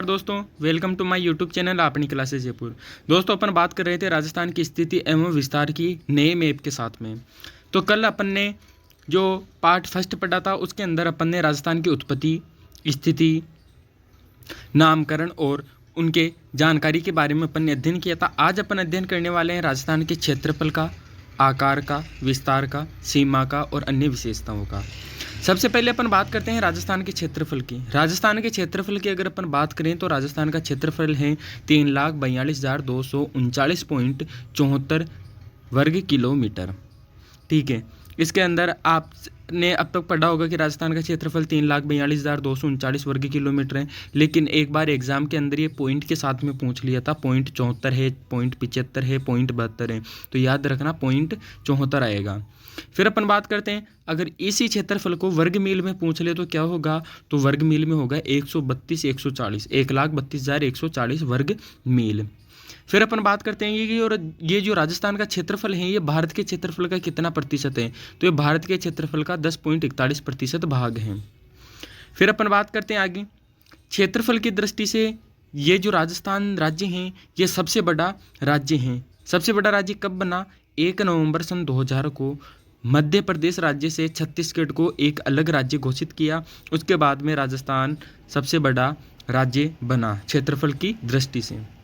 दोस्तों, welcome to my YouTube channel अपनी classes Jaipur. दोस्तों, अपन बात कर रहे थे राजस्थान की स्थिति एवं विस्तार की नए मैप के साथ में। तो कल अपन ने जो पार्ट फर्स्ट पढ़ा था उसके अंदर अपन ने राजस्थान की उत्पत्ति, स्थिति, नामकरण और उनके जानकारी के बारे में अपन ने अध्ययन किया था। आज अपन अध्ययन करने वाले हैं राजस्थान के क्षेत्रफल का, आकार का, विस्तार का, सीमा का और अन्य विशेषताओं का। सबसे पहले अपन बात करते हैं राजस्थान के क्षेत्रफल की। राजस्थान के क्षेत्रफल की अगर अपन बात करें तो राजस्थान का क्षेत्रफल है 3,42,239.74 वर्ग किलोमीटर। ठीक है, इसके अंदर आपने अब तक पढ़ा होगा कि राजस्थान का क्षेत्रफल 3,42,239 वर्ग किलोमीटर है, लेकिन एक बार एग्जाम के अंदर ये पॉइंट के साथ में पूछ लिया था। 0.74 है, 0.75 है, 0.72 है, तो याद रखना 0.74 आएगा। फिर अपन बात करते हैं, अगर इसी क्षेत्रफल को वर्ग मील में पूछ ले तो क्या होगा, तो वर्ग मील में होगा 132,140, 1,32,140 वर्ग मील। फिर अपन बात करते हैं ये जो राजस्थान का क्षेत्रफल है ये भारत के क्षेत्रफल का कितना प्रतिशत है, तो ये भारत के क्षेत्रफल का 10.41% भाग है। फिर अपन बात करते हैं आगे, क्षेत्रफल की दृष्टि से ये जो राजस्थान राज्य हैं ये सबसे बड़ा राज्य हैं। सबसे बड़ा राज्य कब बना, 1 नवंबर सन 2000 को मध्य प्रदेश राज्य से छत्तीसगढ़ को एक अलग राज्य घोषित किया। उसके बाद में राजस्थान सबसे बड़ा राज्य बना क्षेत्रफल की दृष्टि से।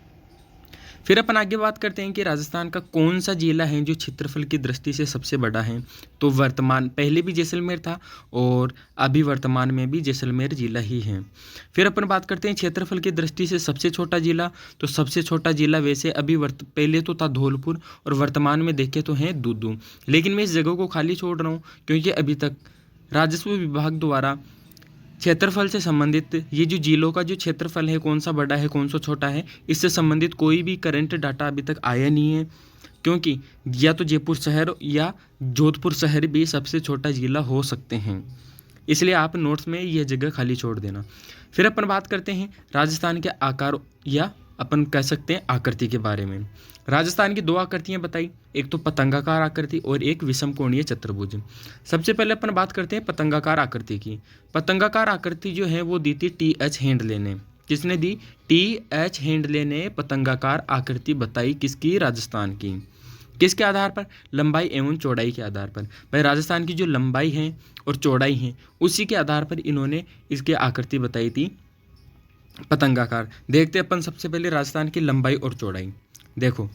फिर अपन आगे बात करते हैं कि राजस्थान का कौन सा जिला है जो क्षेत्रफल की दृष्टि से सबसे बड़ा है, तो वर्तमान पहले भी जैसलमेर था और अभी वर्तमान में भी जैसलमेर जिला ही है। फिर अपन बात करते हैं क्षेत्रफल की दृष्टि से सबसे छोटा जिला, तो सबसे छोटा जिला वैसे अभी पहले तो था धौलपुर और वर्तमान में देखें तो है दूदू, लेकिन मैं इस जगह को खाली छोड़ रहा हूँ क्योंकि अभी तक राजस्व विभाग द्वारा क्षेत्रफल से संबंधित ये जो जिलों का जो क्षेत्रफल है कौन सा बड़ा है कौन सा छोटा है, इससे संबंधित कोई भी करंट डाटा अभी तक आया नहीं है, क्योंकि या तो जयपुर शहर या जोधपुर शहर भी सबसे छोटा जिला हो सकते हैं। इसलिए आप नोट्स में यह जगह खाली छोड़ देना। फिर अपन बात करते हैं राजस्थान के आकार या अपन कह सकते हैं आकृति के बारे में। राजस्थान की 2 आकृतियाँ बताई, एक तो पतंगाकार आकृति और एक विषम कोणीय चतुर्भुज। सबसे पहले अपन बात करते हैं पतंगाकार आकृति की। पतंगाकार आकृति जो है वो दी थी TH हेंडले ने। किसने दी, TH हेंडले ने पतंगाकार आकृति बताई। किसकी, राजस्थान की। किसके आधार पर, लंबाई एवं चौड़ाई के आधार पर। भाई राजस्थान की जो लंबाई है और चौड़ाई है उसी के आधार पर इन्होंने इसकी आकृति बताई थी पतंगाकार। देखते अपन सबसे पहले राजस्थान की लंबाई और चौड़ाई। देखो,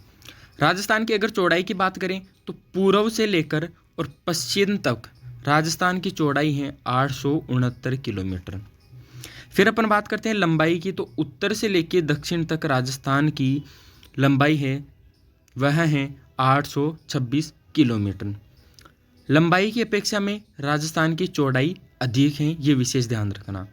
राजस्थान की अगर चौड़ाई की बात करें तो पूर्व से लेकर और पश्चिम तक राजस्थान की चौड़ाई है 869 किलोमीटर। फिर अपन बात करते हैं लंबाई की, तो उत्तर से लेकर दक्षिण तक राजस्थान की लंबाई है वह है 826 किलोमीटर। लंबाई की अपेक्षा में राजस्थान की चौड़ाई अधिक है, ये विशेष ध्यान रखना।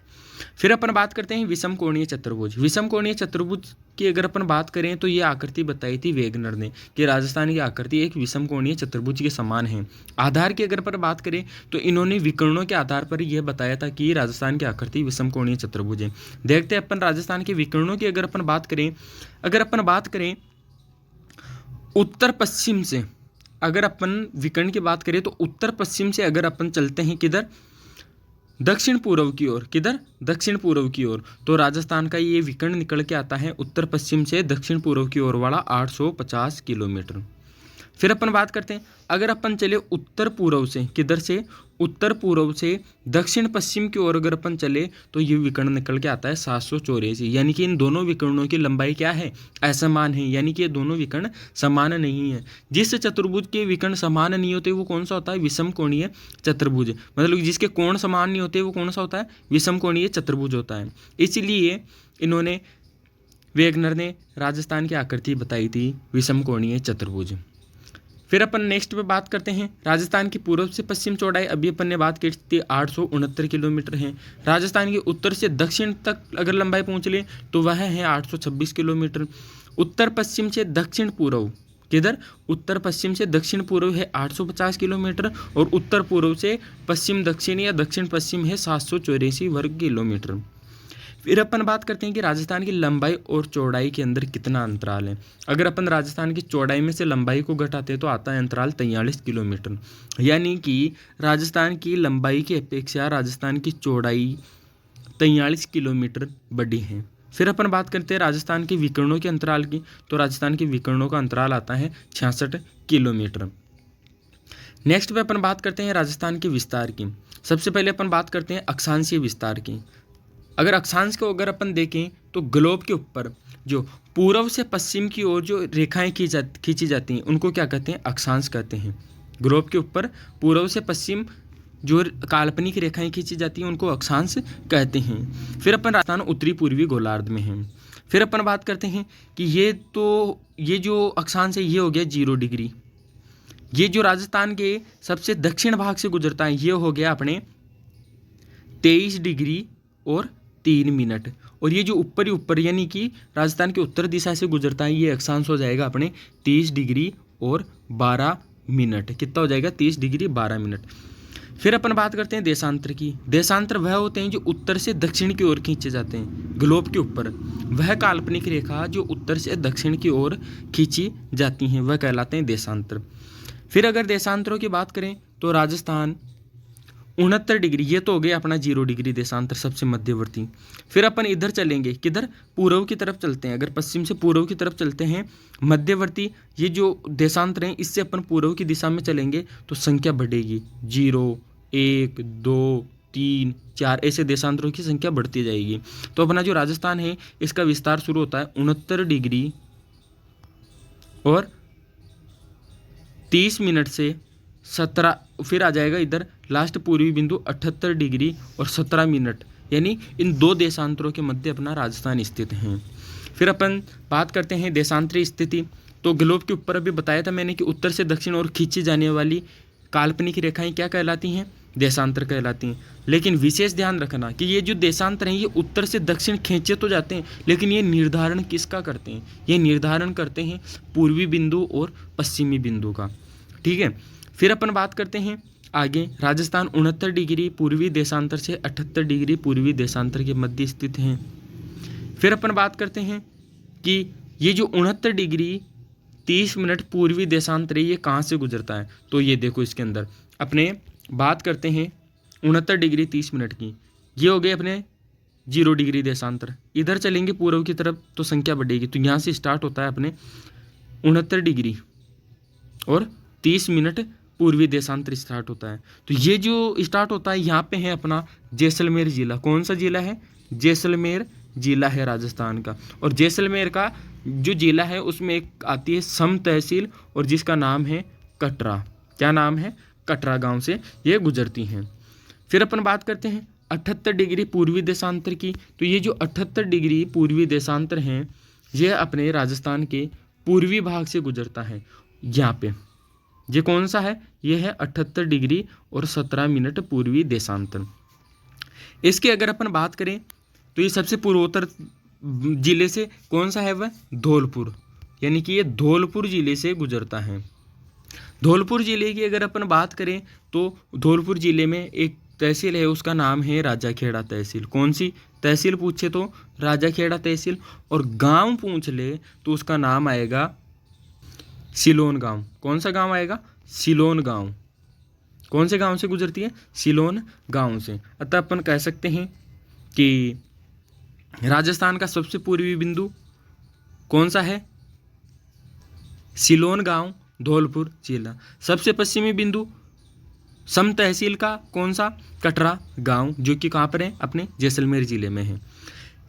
फिर अपन बात करते हैं विषम कोणीय चतुर्भुज। विषम कोणीय चतुर्भुज की अगर अपन बात करें तो ये आकृति बताई थी वेगनर ने कि राजस्थान की आकृति एक विषम कोणीय चतुर्भुज के समान है। आधार की अगर अपन बात करें तो इन्होंने विकर्णों के आधार पर यह बताया था कि राजस्थान की आकृति विषम कोणीय चतुर्भुज है। देखते हैं अपन राजस्थान के विकर्णों की अगर अपन बात करें उत्तर पश्चिम से, अगर अपन विकर्ण की बात करें तो उत्तर पश्चिम से अगर अपन चलते हैं किधर, दक्षिण पूर्व की ओर। किधर, दक्षिण पूर्व की ओर, तो राजस्थान का ये विकर्ण निकल के आता है उत्तर पश्चिम से दक्षिण पूर्व की ओर वाला 850 किलोमीटर। फिर अपन बात करते हैं, अगर अपन चले उत्तर पूर्व से, किधर से, उत्तर पूर्व से दक्षिण पश्चिम की ओर अगर अपन चले तो ये विकर्ण निकल के आता है 784, यानी कि इन दोनों विकर्णों की लंबाई क्या है, असमान है, यानी कि ये दोनों विकर्ण समान नहीं है। जिस चतुर्भुज के विकर्ण समान नहीं होते वो कौन सा होता है, विषम कोणीय चतुर्भुज। मतलब जिसके कोण समान नहीं होते वो कौन सा होता है, विषम कोणीय चतुर्भुज होता है। इसलिए इन्होंने वेगनर ने राजस्थान की आकृति बताई थी विषम कोणीय चतुर्भुज। फिर अपन नेक्स्ट पे बात करते हैं राजस्थान की पूर्व से पश्चिम चौड़ाई, अभी अपन ने बात की थी 869 किलोमीटर है। राजस्थान की उत्तर से दक्षिण तक अगर लंबाई पहुंच ले तो वह है 826 किलोमीटर। उत्तर पश्चिम से दक्षिण पूर्व, किधर, उत्तर पश्चिम से दक्षिण पूर्व है 850 किलोमीटर और उत्तर पूर्व से पश्चिम दक्षिण या दक्षिण पश्चिम है 784 वर्ग किलोमीटर। फिर अपन बात करते हैं कि राजस्थान की लंबाई और चौड़ाई के अंदर कितना अंतराल है। अगर अपन राजस्थान की चौड़ाई में से लंबाई को घटाते हैं तो आता है अंतराल 43 किलोमीटर, यानी कि राजस्थान की लंबाई की अपेक्षा राजस्थान की चौड़ाई 43 किलोमीटर बड़ी है। फिर अपन बात करते हैं राजस्थान के विकर्णों के अंतराल की, तो राजस्थान के विकर्णों का अंतराल आता है 66 किलोमीटर। नेक्स्ट पे अपन बात करते हैं राजस्थान के विस्तार की। सबसे पहले अपन बात करते हैं अक्षांशीय विस्तार की। अगर अक्षांश को अगर अपन देखें तो ग्लोब के ऊपर जो पूर्व से पश्चिम की ओर जो रेखाएं खींची जाती हैं उनको क्या कहते हैं, अक्षांश कहते हैं। ग्लोब के ऊपर पूर्व से पश्चिम जो काल्पनिक रेखाएं खींची जाती हैं उनको अक्षांश कहते हैं। फिर अपन राजस्थान उत्तरी पूर्वी गोलार्ध में है। फिर अपन बात करते हैं कि ये जो अक्षांश है ये हो गया 0 डिग्री। ये जो राजस्थान के सबसे दक्षिण भाग से गुजरता है ये हो गया अपने 23 डिग्री और 3 मिनट। और ये जो ऊपर यानी कि राजस्थान के उत्तर दिशा से गुजरता है ये अक्षांश हो जाएगा अपने 30 डिग्री और 12 मिनट। कितना हो जाएगा, 30 डिग्री 12 मिनट। फिर अपन बात करते हैं देशांतर की। देशांतर वह होते हैं जो उत्तर से दक्षिण की ओर खींचे जाते हैं। ग्लोब के ऊपर वह काल्पनिक रेखा जो उत्तर से दक्षिण की ओर खींची जाती हैं वह कहलाते हैं देशांतर। फिर अगर देशांतरों की बात करें तो राजस्थान 69 डिग्री, ये तो हो गया अपना 0 डिग्री देशांतर सबसे मध्यवर्ती। फिर अपन इधर चलेंगे, किधर, पूर्व की तरफ चलते हैं। अगर पश्चिम से पूर्व की तरफ चलते हैं मध्यवर्ती ये जो देशांतर हैं इससे अपन पूर्व की दिशा में चलेंगे तो संख्या बढ़ेगी, 0, 1, 2, 3, 4 ऐसे देशांतरों की संख्या बढ़ती जाएगी। तो अपना जो राजस्थान है इसका विस्तार शुरू होता है 69 डिग्री और 30 मिनट से 17, फिर आ जाएगा इधर लास्ट पूर्वी बिंदु 78 डिग्री और 17 मिनट, यानी इन 2 देशांतरों के मध्य अपना राजस्थान स्थित है। फिर अपन बात करते हैं देशांतरीय स्थिति। तो ग्लोब के ऊपर अभी बताया था मैंने कि उत्तर से दक्षिण ओर खींची जाने वाली काल्पनिक रेखाएं क्या कहलाती हैं, देशांतर कहलाती हैं। लेकिन विशेष ध्यान रखना कि ये जो देशांतर हैं ये उत्तर से दक्षिण खींचे तो जाते हैं लेकिन ये निर्धारण किसका करते हैं, ये निर्धारण करते हैं पूर्वी बिंदु और पश्चिमी बिंदु का। ठीक है। फिर अपन बात करते हैं आगे, राजस्थान 69 डिग्री पूर्वी देशांतर से 78 डिग्री पूर्वी देशांतर के मध्य स्थित हैं। फिर अपन बात करते हैं कि ये जो 69 डिग्री 30 मिनट पूर्वी देशांतर है ये कहाँ से गुजरता है, तो ये देखो इसके अंदर अपने बात करते हैं 69 डिग्री 30 मिनट की, ये हो गए अपने 0 डिग्री देशांतर। इधर चलेंगे पूर्व की तरफ तो संख्या बढ़ेगी, तो यहाँ से स्टार्ट होता है अपने 69 डिग्री और 30 मिनट पूर्वी देशांतर स्टार्ट होता है। तो ये जो स्टार्ट होता है यहाँ पे है अपना जैसलमेर जिला। कौन सा जिला है, जैसलमेर जिला है राजस्थान का। और जैसलमेर का जो जिला है उसमें एक आती है सम तहसील और जिसका नाम है कटरा। क्या नाम है, कटरा गांव से ये गुजरती हैं। फिर अपन बात करते हैं 78 डिग्री पूर्वी देशांतर की। तो ये जो 78 डिग्री पूर्वी देशांतर हैं ये अपने राजस्थान के पूर्वी भाग से गुजरता है। यहाँ पे ये कौन सा है, ये है 78 डिग्री और 17 मिनट पूर्वी देशांतर। इसके अगर अपन बात करें तो ये सबसे पूर्वोत्तर जिले से कौन सा है वह, धौलपुर, यानी कि ये धौलपुर जिले से गुजरता है। धौलपुर जिले की अगर अपन बात करें तो धौलपुर जिले में एक तहसील है उसका नाम है राजाखेड़ा तहसील। कौन सी तहसील पूछे तो राजाखेड़ा तहसील। और गांव पूछ ले तो उसका नाम आएगा सिलोन गांव। कौन सा गांव आएगा, सिलोन गांव। कौन से गांव से गुजरती है, सिलोन गांव से। अतः अपन कह सकते हैं कि राजस्थान का सबसे पूर्वी बिंदु कौन सा है, सिलोन गांव, धौलपुर जिला। सबसे पश्चिमी बिंदु सम तहसील का कौन सा, कटरा गांव, जो कि कहाँ पर है, अपने जैसलमेर जिले में है।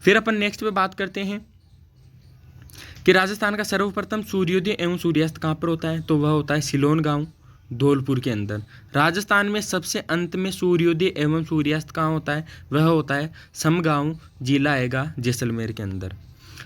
फिर अपन नेक्स्ट पे बात करते हैं कि राजस्थान का सर्वप्रथम सूर्योदय एवं सूर्यास्त कहाँ पर होता है, तो वह होता है सिलोन गांव, धौलपुर के अंदर। राजस्थान में सबसे अंत में सूर्योदय एवं सूर्यास्त कहाँ होता है, वह होता है समगांव, जिला आएगा जैसलमेर के अंदर।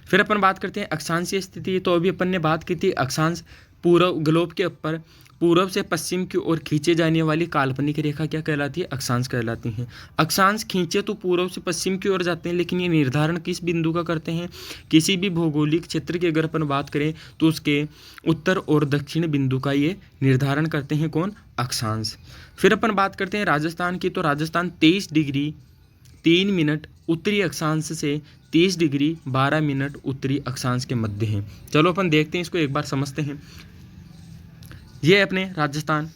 फिर अपन बात करते हैं अक्षांशीय स्थिति। तो अभी अपन ने बात की थी अक्षांश, पूर्व ग्लोब के ऊपर पूर्व से पश्चिम की ओर खींचे जाने वाली काल्पनिक रेखा क्या कहलाती है, अक्षांश कहलाती है। अक्षांश खींचे तो पूर्व से पश्चिम की ओर जाते हैं लेकिन ये निर्धारण किस बिंदु का करते हैं, किसी भी भौगोलिक क्षेत्र की अगर अपन बात करें तो उसके उत्तर और दक्षिण बिंदु का ये निर्धारण करते हैं कौन, अक्षांश। फिर अपन बात करते हैं राजस्थान की। तो राजस्थान 23 डिग्री 3 मिनट उत्तरी अक्षांश से 30 डिग्री 12 मिनट उत्तरी अक्षांश के मध्य है। चलो अपन देखते हैं, इसको एक बार समझते हैं। ये अपने राजस्थान,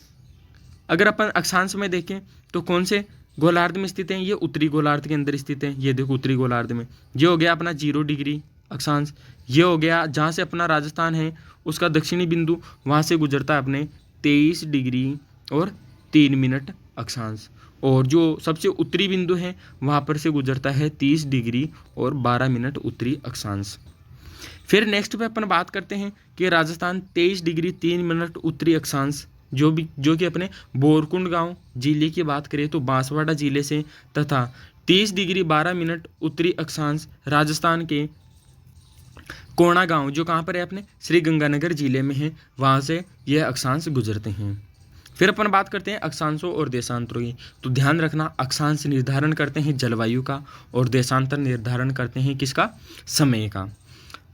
अगर अपन अक्षांश में देखें तो कौन से गोलार्ध में स्थित हैं, ये उत्तरी गोलार्ध के अंदर स्थित हैं। ये देखो उत्तरी गोलार्ध में, ये हो गया अपना 0 डिग्री अक्षांश। ये हो गया जहाँ से अपना राजस्थान है उसका दक्षिणी बिंदु, वहाँ से गुजरता है अपने 23 डिग्री और 3 मिनट अक्षांश। और जो सबसे उत्तरी बिंदु है वहाँ पर से गुजरता है 30 डिग्री और 12 मिनट उत्तरी अक्षांश। फिर नेक्स्ट पे अपन बात करते हैं कि राजस्थान 23 डिग्री 3 मिनट उत्तरी अक्षांश, जो कि अपने बोरकुंड गांव जिले की बात करें तो बांसवाड़ा जिले से, तथा 30 डिग्री 12 मिनट उत्तरी अक्षांश राजस्थान के कोणा गांव, जो कहाँ पर है अपने श्री गंगानगर जिले में है, वहाँ से यह अक्षांश गुजरते हैं। फिर अपन बात करते हैं अक्षांशों और देशांतरों की। तो ध्यान रखना, अक्षांश निर्धारण करते हैं जलवायु का और देशांतर निर्धारण करते हैं किसका, समय का।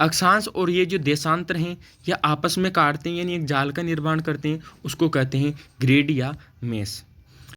अक्षांश और ये जो देशांतर हैं ये आपस में काटते हैं, यानी एक जाल का निर्माण करते हैं, उसको कहते हैं ग्रिड या मेष।